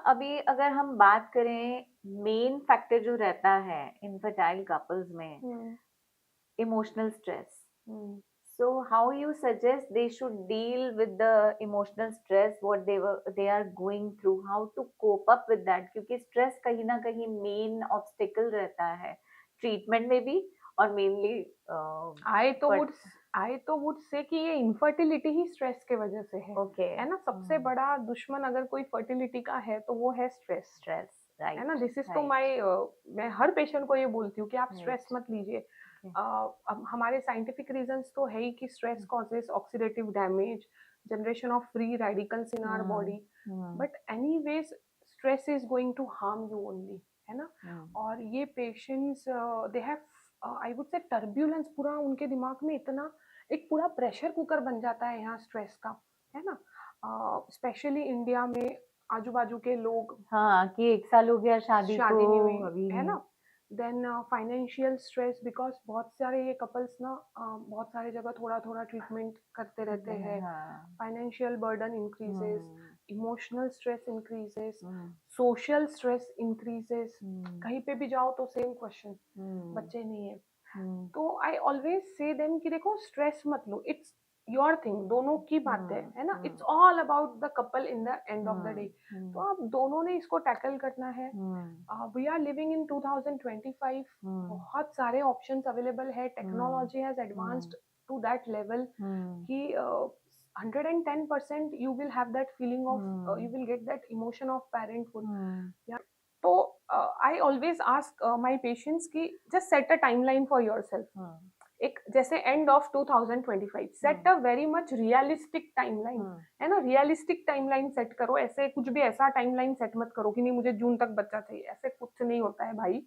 अभी अगर हम बात करें मेन फैक्टर जो रहता है इनफर्टाइल कपल्स में, hmm. Emotional stress. Hmm. So how you suggest they should deal with the emotional stress what they are going through, how to cope up with that, क्योंकि stress कहीं ना कहीं main obstacle रहता है treatment में भी और मेनली आई तो बट. वुड आई तो वुड से कि ये इनफर्टिलिटी ही स्ट्रेस के वजह से ओके. है ना। सबसे बड़ा दुश्मन अगर कोई फर्टिलिटी का है तो वो है स्ट्रेस। स्ट्रेस. है ना, राइट. दिस इज तो राइट. माय मैं हर पेशेंट को ये बोलती हूँ कि आप स्ट्रेस राइट. मत लीजिए। ओके. अब हमारे साइंटिफिक रीजंस तो है ही कि stress causes oxidative damage, generation of free radicals in our hmm. Body. Hmm. But anyways stress is going to harm you only, है ना। हम्म. और ये patients they have I would say turbulence, पूरा उनके दिमाग में इतना एक पूरा प्रेशर कुकर बन जाता है यहाँ स्ट्रेस का, है ना। स्पेशली इंडिया में आजू बाजू के लोग, हाँ, कि 1 साल हो गया शादी को शादी नहीं हुई, अभी. है ना। देन फाइनेंशियल स्ट्रेस, बिकॉज बहुत सारे ये कपल्स ना बहुत सारे जगह थोड़ा थोड़ा ट्रीटमेंट करते रहते हैं। हाँ. Financial burden increases, hmm. Emotional stress increases, hmm. Social stress increases. Hmm. कहीं पे भी जाओ तो सेम क्वेश्चन, हम्म. बच्चे नहीं है। हम्म. तो आई ऑलवेज से देम कि देखो स्ट्रेस मत लो, इट्स योर थिंग, दोनों की बात हम्म. है ना। Hmm. It's all about the couple in the end of the hmm. Day. तो हम्म. आप दोनों ने इसको टैकल करना है। Hmm. We are living in 2025, hmm. बहुत सारे ऑप्शंस अवेलेबल है, hmm. Technology has hmm. Advanced to that level hmm. कि 110% you will have that feeling of hmm. you will get that emotion of parenthood। Hmm. yeah। तो I always ask my patients कि just set a timeline for yourself. Hmm. एक जैसे end of 2025, set hmm. A very much realistic timeline, hmm. है ना। Realistic timeline set करो, ऐसे कुछ भी ऐसा टाइमलाइन सेट मत करो कि नहीं मुझे जून तक बच्चा चाहिए, ऐसे कुछ नहीं होता है भाई।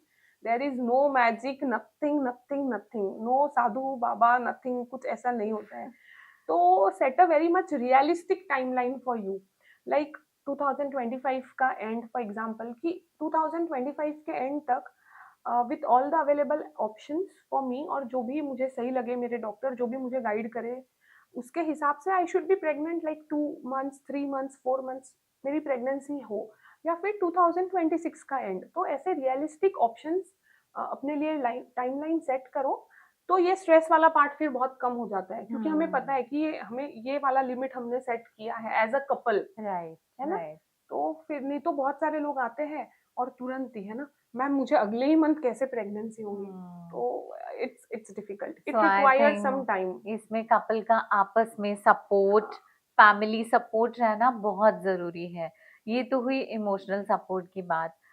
There is no magic, nothing nothing nothing, no sadhu baba, nothing, कुछ ऐसा नहीं होता है। तो set a very much realistic timeline for you, like 2025 का एंड फॉर एग्जांपल, कि 2025 के एंड तक with all the available options for me, और जो भी मुझे सही लगे, मेरे डॉक्टर जो भी मुझे गाइड करे उसके हिसाब से I should be pregnant like 2 months, 3 months, 4 months मेरी प्रेगनेंसी हो, या फिर 2026 का एंड। तो ऐसे रियलिस्टिक ऑप्शंस अपने लिए टाइमलाइन सेट करो, तो ये स्ट्रेस वाला पार्ट फिर बहुत कम हो जाता है, क्योंकि हमें पता हम्म. है कि ये हमें ये वाला लिमिट हमने सेट किया है एज अ कपल, राइट. है ना। राइट. तो फिर नहीं तो बहुत सारे लोग आते हैं और तुरंत ही, है ना, मैम मुझे अगले ही मंथ कैसे प्रेगनेंसी होगी। हम्म. तो it's difficult, so it I requires some time. Think इसमें कपल का आपस में सपोर्ट, हाँ। फैमिली सपोर्ट रहना बहुत जरूरी है. ये तो हुई इमोशनल सपोर्ट की बात.